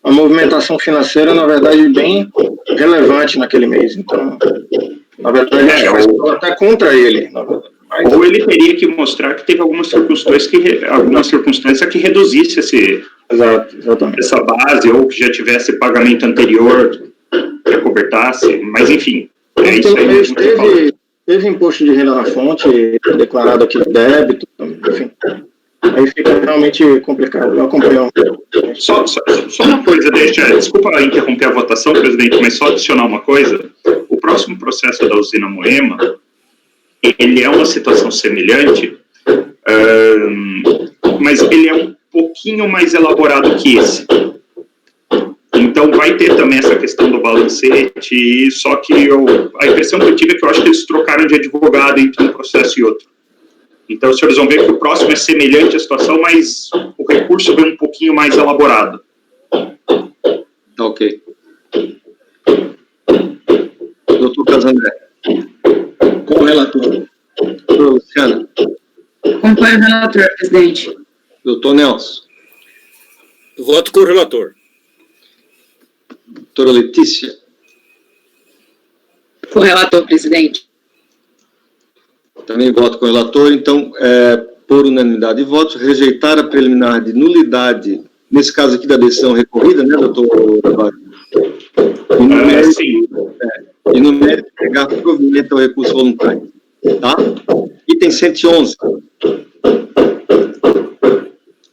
movimentação financeira, na verdade, bem relevante naquele mês. Então, Na verdade, acho que foi até contra ele. Ou ele teria que mostrar que teve alguma circunstância que reduzisse essa base, ou que já tivesse pagamento anterior que acobertasse, mas enfim. É isso aí. Teve imposto de renda na fonte, declarado aqui no débito, enfim. Aí fica realmente complicado. Eu acompanho. Só uma coisa, desculpa interromper a votação, presidente, mas só adicionar uma coisa. O próximo processo da usina Moema, ele é uma situação semelhante, mas ele é um pouquinho mais elaborado que esse. Então, vai ter também essa questão do balancete, só que a impressão que eu tive é que eu acho que eles trocaram de advogado entre um processo e outro. Então, os senhores vão ver que o próximo é semelhante à situação, mas o recurso vem um pouquinho mais elaborado. Ok. Doutor Casandré. Com o relator. Doutora Luciana. Acompanho o relator, presidente. Doutor Nelson. Voto com o relator. Doutora Letícia. Com o relator, presidente. Também voto com o relator. Então, por unanimidade de votos, rejeitar a preliminar de nulidade, nesse caso aqui da decisão recorrida, né, doutor? Sim. E no mérito, pegar provimento ao recurso voluntário. Tá? Item 111.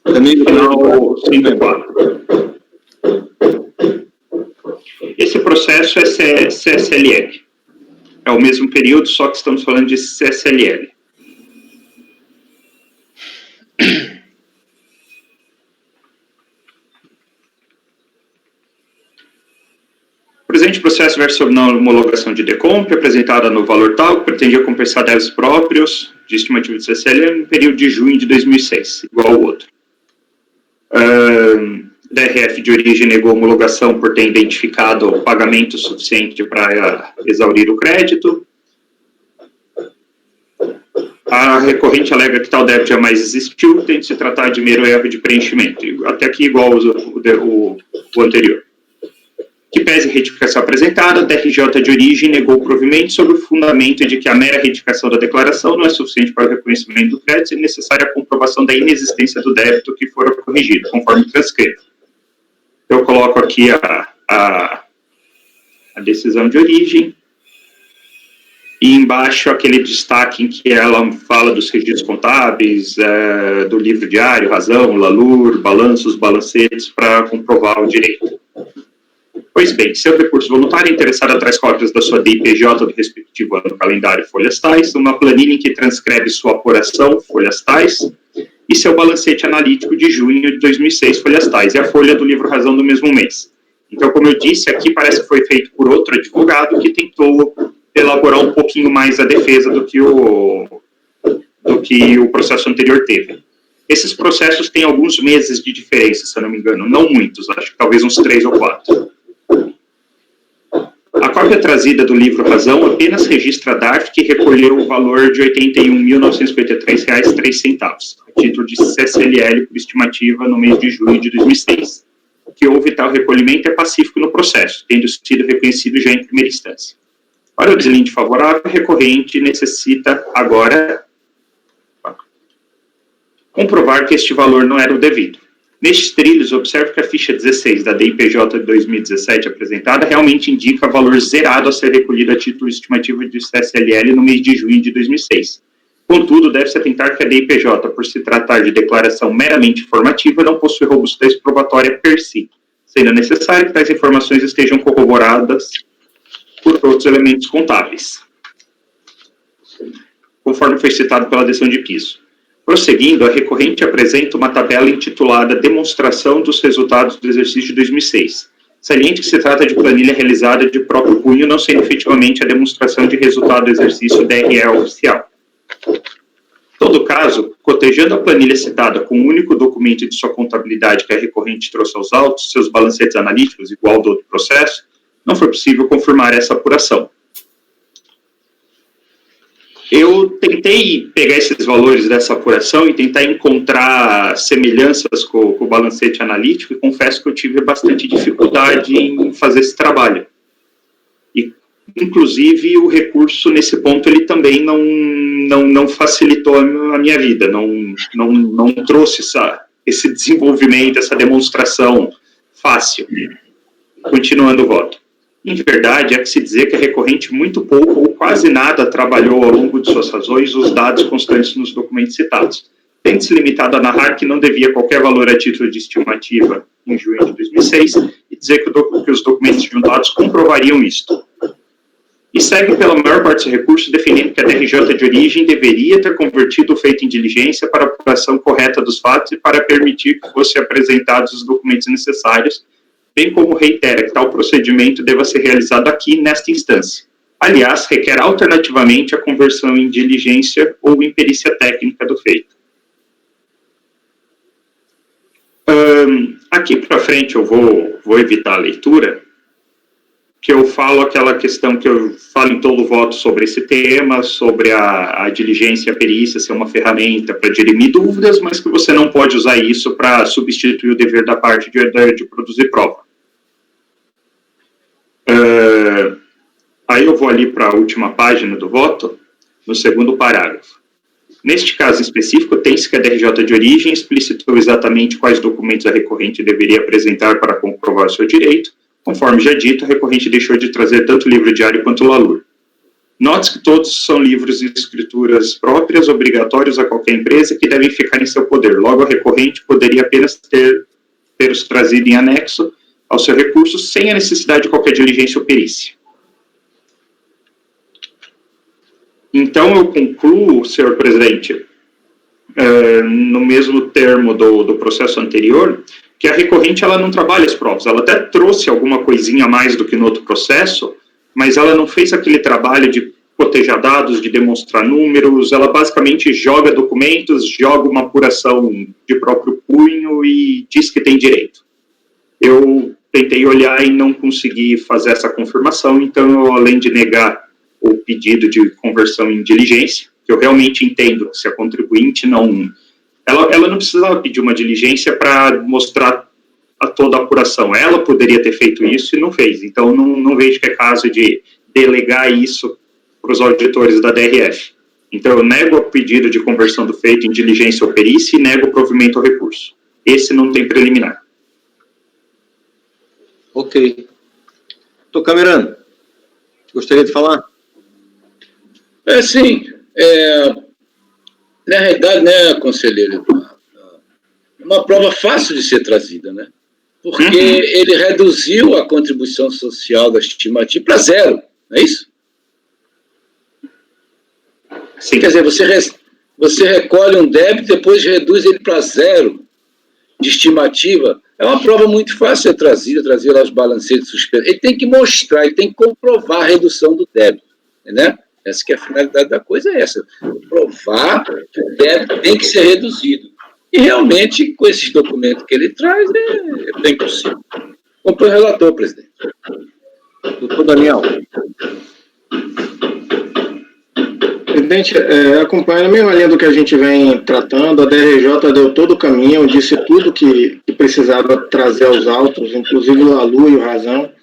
Também Final 54. Esse processo é CSLL. É o mesmo período, só que estamos falando de CSLL. O presente processo versa sobre a homologação de decomp, apresentada no valor tal, que pretendia compensar débitos próprios de estimativa de CSLL no período de junho de 2006, igual ao outro. DRF de origem negou homologação por ter identificado o pagamento suficiente para exaurir o crédito. A recorrente alega que tal débito jamais existiu, tem de se tratar de mero erro de preenchimento, até aqui igual o anterior. Que pese a retificação apresentada, a DRJ de origem negou o provimento sob o fundamento de que a mera retificação da declaração não é suficiente para o reconhecimento do crédito e necessária a comprovação da inexistência do débito que fora corrigido, conforme transcrito. Eu coloco aqui a decisão de origem e embaixo aquele destaque em que ela fala dos registros contábeis, do livro diário, razão, LALUR, balanços, balancetes, para comprovar o direito. Pois bem, seu recurso voluntário interessado traz cópias da sua DIPJ do respectivo ano calendário folhas tais, uma planilha em que transcreve sua apuração, folhas tais, e seu balancete analítico de junho de 2006, folhas tais, e a folha do livro razão do mesmo mês. Então, como eu disse, aqui parece que foi feito por outro advogado que tentou elaborar um pouquinho mais a defesa do que o processo anterior teve. Esses processos têm alguns meses de diferença, se eu não me engano, não muitos, acho que talvez uns 3 ou 4. A cópia trazida do livro Razão apenas registra a DARF que recolheu o valor de R$ 81.953,03, a título de CSLL por estimativa no mês de junho de 2006. Que houve tal recolhimento é pacífico no processo, tendo sido reconhecido já em primeira instância. Para o deslinde favorável, a recorrente necessita agora comprovar que este valor não era o devido. Nestes trilhos, observe que a ficha 16 da DIPJ de 2017 apresentada realmente indica valor zerado a ser recolhido a título estimativo de CSLL no mês de junho de 2006. Contudo, deve-se atentar que a DIPJ, por se tratar de declaração meramente informativa, não possui robustez probatória per si, sendo necessário que tais informações estejam corroboradas por outros elementos contábeis, conforme foi citado pela decisão de piso. Prosseguindo, a recorrente apresenta uma tabela intitulada Demonstração dos Resultados do Exercício de 2006. Saliente que se trata de planilha realizada de próprio punho, não sendo efetivamente a demonstração de resultado do exercício DRE oficial. Em todo caso, cotejando a planilha citada com o único documento de sua contabilidade que a recorrente trouxe aos autos, seus balancetes analíticos, igual do outro processo, não foi possível confirmar essa apuração. Eu tentei pegar esses valores dessa apuração e tentar encontrar semelhanças com o balancete analítico e confesso que eu tive bastante dificuldade em fazer esse trabalho. E inclusive o recurso nesse ponto ele também não facilitou a minha vida, não trouxe esse desenvolvimento, essa demonstração fácil. Continuando o voto. Em verdade, é que se dizer que a recorrente muito pouco ou quase nada trabalhou ao longo de suas razões os dados constantes nos documentos citados, tendo-se limitado a narrar que não devia qualquer valor a título de estimativa em junho de 2006 e dizer que os documentos juntados comprovariam isto. E segue pela maior parte dos recursos defendendo que a DRJ de origem deveria ter convertido o feito em diligência para a apuração correta dos fatos e para permitir que fossem apresentados os documentos necessários, bem como reitera que tal procedimento deva ser realizado aqui, nesta instância. Aliás, requer alternativamente a conversão em diligência ou em perícia técnica do feito. Aqui para frente eu vou evitar a leitura, que eu falo aquela questão que eu falo em todo o voto sobre esse tema, sobre a diligência e a perícia ser uma ferramenta para dirimir dúvidas, mas que você não pode usar isso para substituir o dever da parte de produzir prova. Aí eu vou ali para a última página do voto, no segundo parágrafo. Neste caso específico, tem-se que a DRJ de origem explicitou exatamente quais documentos a recorrente deveria apresentar para comprovar o seu direito. Conforme já dito, a recorrente deixou de trazer tanto o livro diário quanto o LALUR. Note que todos são livros e escrituras próprias, obrigatórios a qualquer empresa, que devem ficar em seu poder. Logo, a recorrente poderia apenas ter-os trazido em anexo ao seu recurso, sem a necessidade de qualquer diligência ou perícia. Então, eu concluo, senhor presidente, no mesmo termo do processo anterior, que a recorrente ela não trabalha as provas, ela até trouxe alguma coisinha a mais do que no outro processo, mas ela não fez aquele trabalho de cotejar dados, de demonstrar números, ela basicamente joga documentos, joga uma apuração de próprio punho e diz que tem direito. Eu tentei olhar e não consegui fazer essa confirmação, então eu, além de negar o pedido de conversão em diligência, que eu realmente entendo que se a contribuinte não... Ela não precisava pedir uma diligência para mostrar toda a apuração. Ela poderia ter feito isso e não fez. Então, não vejo que é caso de delegar isso para os auditores da DRF. Então, eu nego o pedido de conversão do feito em diligência ou perícia e nego o provimento ao recurso. Esse não tem preliminar. Ok. Doutor Camerano, gostaria de falar? Sim. Na realidade, né, conselheiro, é uma prova fácil de ser trazida, né? Porque ele reduziu a contribuição social da estimativa para zero, não é isso? Sim. Quer dizer, você recolhe um débito, depois reduz ele para zero de estimativa. É uma prova muito fácil de ser trazida, trazer lá os balancetes suspensos. Ele tem que mostrar, ele tem que comprovar a redução do débito, né? Essa que é a finalidade da coisa, é essa. Provar que o débito tem que ser reduzido. E realmente, com esses documentos que ele traz, é bem possível. Acompanhe o relator, presidente. Doutor Daniel. Presidente, acompanhando a mesma linha do que a gente vem tratando, a DRJ deu todo o caminho, disse tudo que precisava trazer aos autos, inclusive o LALU e o Razão.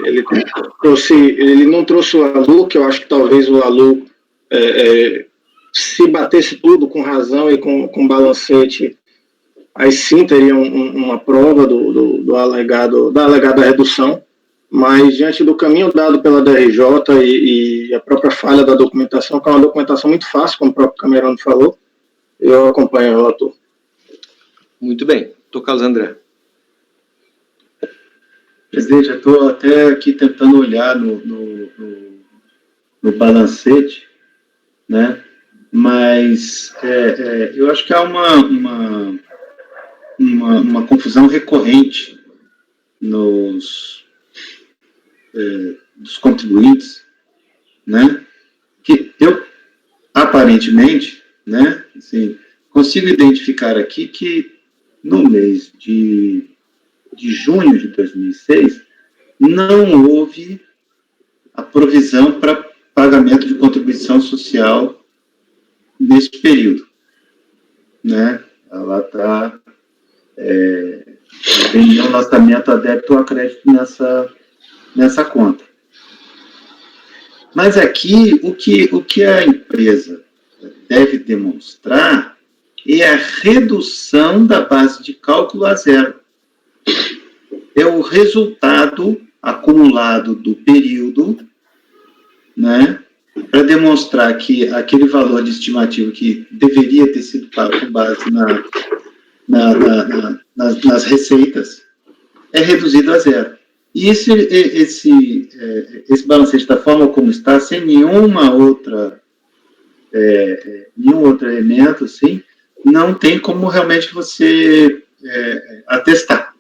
Ele não trouxe o LALU, que eu acho que talvez o LALU, se batesse tudo com razão e com balancete, aí sim teria uma prova da alegada redução, mas diante do caminho dado pela DRJ e a própria falha da documentação, que é uma documentação muito fácil, como o próprio Camerano falou, eu acompanho o relator. Muito bem. Doutor Carlos André. Presidente, eu estou até aqui tentando olhar no balancete, né? Mas eu acho que há uma confusão recorrente dos contribuintes, né? Que eu, aparentemente, né, assim, consigo identificar aqui que no mês de junho de 2006, não houve a provisão para pagamento de contribuição social nesse período, né? Ela está em um lançamento a débito ou a crédito nessa conta. Mas aqui, o que a empresa deve demonstrar é a redução da base de cálculo a zero. É o resultado acumulado do período, né, para demonstrar que aquele valor de estimativa que deveria ter sido pago com base nas receitas é reduzido a zero. E esse balancete, da forma como está, sem nenhum outro elemento, assim, não tem como realmente você atestar.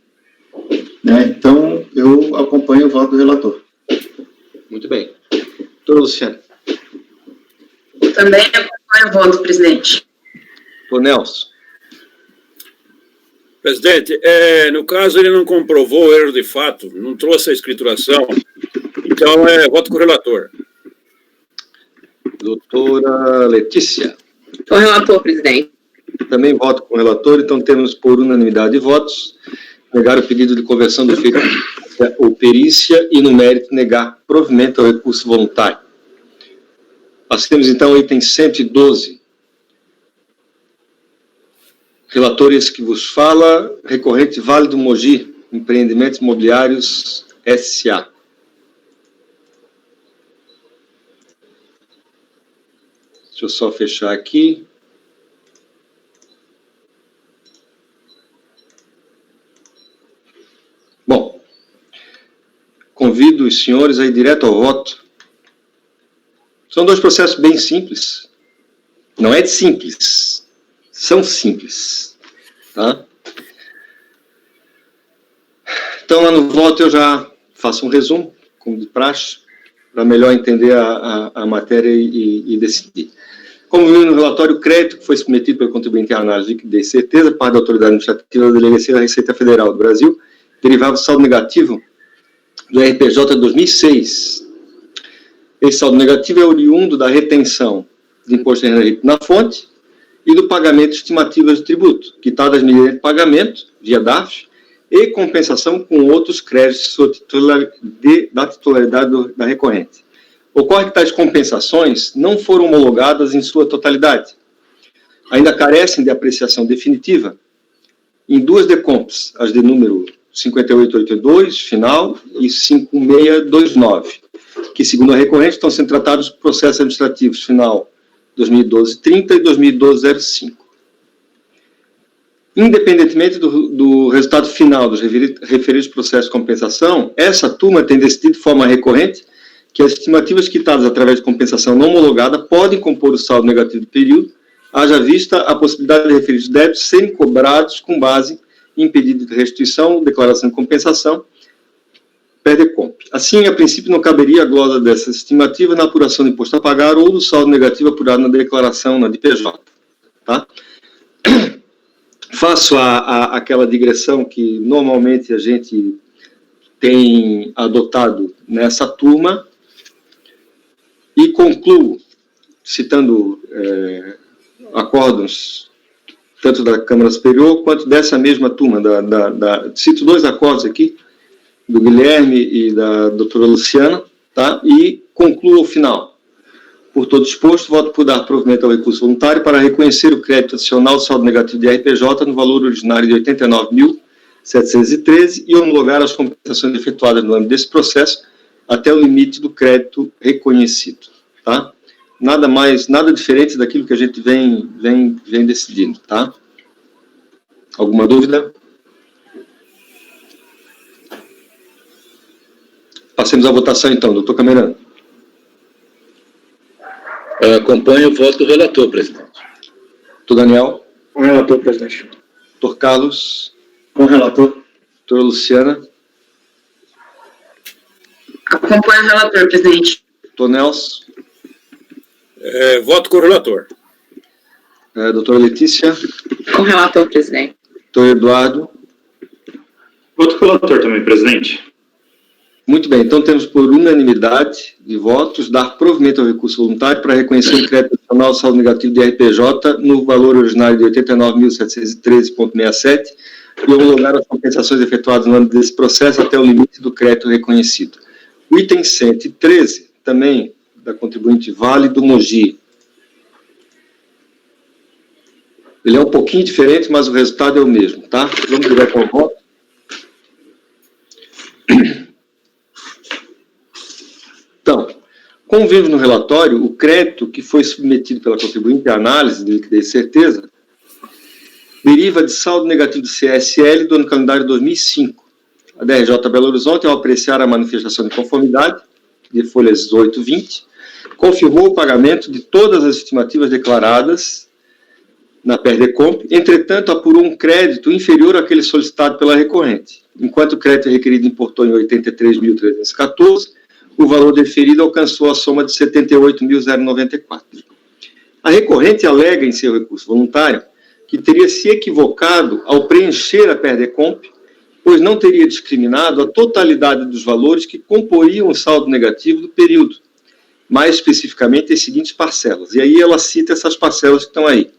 Né? Então, eu acompanho o voto do relator. Muito bem. Doutora Luciana. Também acompanho o voto, presidente. Doutor Nelson. Presidente, no caso ele não comprovou o erro de fato, não trouxe a escrituração, então voto com o relator. Doutora Letícia. Com o relator, presidente. Também voto com o relator, então temos por unanimidade de votos, negar o pedido de conversão do efeito ou perícia e, no mérito, negar provimento ao recurso voluntário. Passemos, então, ao item 112. Relator esse que vos fala, recorrente Vale do Mogi, Empreendimentos Imobiliários S.A. Deixa eu só fechar aqui. Bom, convido os senhores a ir direto ao voto. São dois processos bem simples. Não é simples, são simples. Tá? Então, lá no voto eu já faço um resumo, como de praxe, para melhor entender a matéria e decidir. Como viu no relatório, o crédito que foi submetido pelo contribuinte à análise de liquidez e certeza, parte da autoridade administrativa da Delegacia da Receita Federal do Brasil, derivava do saldo negativo do RPJ de 2006. Esse saldo negativo é oriundo da retenção de imposto de renda na fonte e do pagamento de estimativas de tributo, quitadas mediante pagamento, via DARF, e compensação com outros créditos da titularidade da recorrente. Ocorre que tais compensações não foram homologadas em sua totalidade. Ainda carecem de apreciação definitiva em duas DECOMPs, as de número 5882, final, e 5629, que, segundo a recorrente, estão sendo tratados por processos administrativos final 2012-30 e 2012-05. Independentemente do resultado final dos referidos processos de compensação, essa turma tem decidido de forma recorrente que as estimativas quitadas através de compensação não homologada podem compor o saldo negativo do período, haja vista a possibilidade de referidos débitos serem cobrados com base em pedido de restituição, declaração de compensação, PERDECOMP. Assim, a princípio, não caberia a glosa dessa estimativa na apuração do imposto a pagar ou do saldo negativo apurado na declaração, na DPJ. Tá? Faço aquela digressão que normalmente a gente tem adotado nessa turma e concluo, citando acórdons tanto da Câmara Superior quanto dessa mesma turma. Cito dois acordos aqui, do Guilherme e da doutora Luciana, tá? E concluo ao final. Por todo exposto, voto por dar provimento ao recurso voluntário para reconhecer o crédito adicional do saldo negativo de RPJ no valor originário de R$ 89.713 e homologar as compensações efetuadas no âmbito desse processo até o limite do crédito reconhecido. Tá? Nada diferente daquilo que a gente vem decidindo. Tá? Alguma dúvida? Passemos à votação, então. Doutor Camerano. Acompanho o voto do relator, presidente. Doutor Daniel. Com o relator, presidente. Doutor Carlos. Com o relator. Doutora Luciana. Acompanho o relator, presidente. Doutor Nelson. Voto com o relator. Doutora Letícia. Com o relator, presidente. Doutor Eduardo. Voto com o relator também, presidente. Muito bem, então temos por unanimidade de votos dar provimento ao recurso voluntário para reconhecer o crédito adicional saldo negativo de RPJ no valor originário de R$ 89.713,67 e homologar as compensações efetuadas no âmbito desse processo até o limite do crédito reconhecido. O item 113, também da contribuinte Vale do Mogi. Ele é um pouquinho diferente, mas o resultado é o mesmo, tá? Vamos direto ao voto. Então, como vimos no relatório, o crédito que foi submetido pela contribuinte à análise de liquidez e certeza deriva de saldo negativo do CSL do ano calendário 2005. A DRJ Belo Horizonte, ao apreciar a manifestação de conformidade, de folhas 18 e 20, confirmou o pagamento de todas as estimativas declaradas na PERDECOMP, entretanto, apurou um crédito inferior àquele solicitado pela recorrente. Enquanto o crédito requerido importou em 83.314, o valor deferido alcançou a soma de 78.094. A recorrente alega em seu recurso voluntário que teria se equivocado ao preencher a PERDECOMP, pois não teria discriminado a totalidade dos valores que comporiam o saldo negativo do período, mais especificamente as seguintes parcelas. E aí ela cita essas parcelas que estão aí.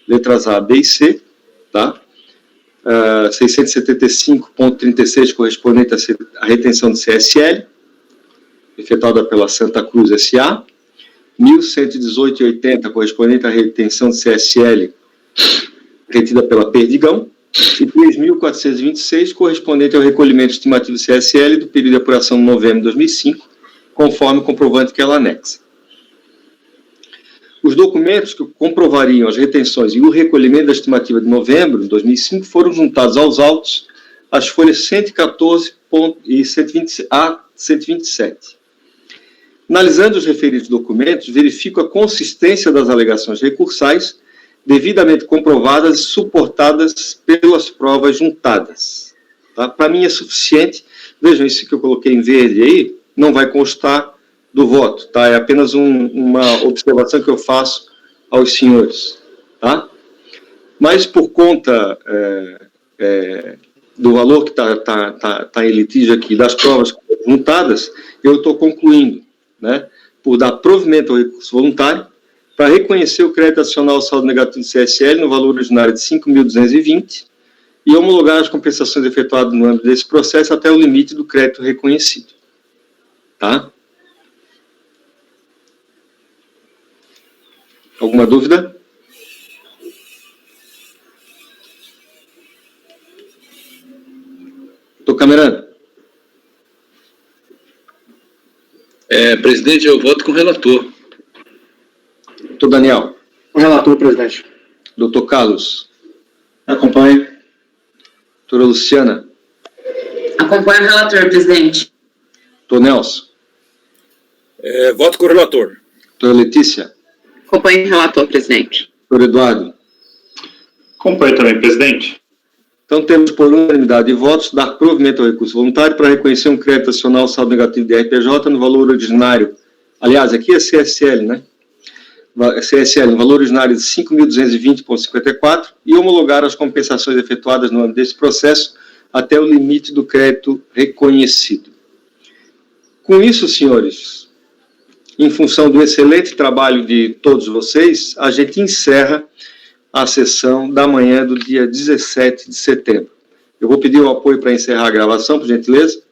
Letras A, B e C, tá? 675,36 correspondente à retenção de CSL, efetuada pela Santa Cruz S.A., 1.118,80 correspondente à retenção de CSL retida pela Perdigão, e 3.426 correspondente ao recolhimento estimativo de CSL do período de apuração de novembro de 2005, conforme o comprovante que ela anexa. Os documentos que comprovariam as retenções e o recolhimento da estimativa de novembro de 2005 foram juntados aos autos as folhas 114 e 120 a 127. Analisando os referidos documentos, verifico a consistência das alegações recursais, devidamente comprovadas e suportadas pelas provas juntadas. Tá? Para mim é suficiente. Vejam, isso que eu coloquei em verde aí, não vai constar do voto, tá? É apenas uma observação que eu faço aos senhores, tá? Mas por conta do valor que está em litígio aqui, das provas juntadas, eu estou concluindo, né? Por dar provimento ao recurso voluntário, para reconhecer o crédito adicional ao saldo negativo do CSL no valor originário de 5.220 e homologar as compensações efetuadas no âmbito desse processo até o limite do crédito reconhecido, tá? Alguma dúvida? Estou camerando. Presidente, eu voto com o relator. Doutor Daniel. O relator, presidente. Doutor Carlos. Acompanhe. Doutora Luciana. Acompanho o relator, presidente. Doutor Nelson. Voto com o relator. Doutora Letícia. Acompanho o relator, presidente. Doutor Eduardo. Acompanho também, presidente. Então, temos por unanimidade de votos dar provimento ao recurso voluntário para reconhecer um crédito adicional saldo negativo de RPJ no valor originário. Aliás, aqui é CSL, né? CSL, no valor originário de 5.220,54 e homologar as compensações efetuadas no âmbito desse processo até o limite do crédito reconhecido. Com isso, senhores, em função do excelente trabalho de todos vocês, a gente encerra a sessão da manhã do dia 17 de setembro. Eu vou pedir o apoio para encerrar a gravação, por gentileza.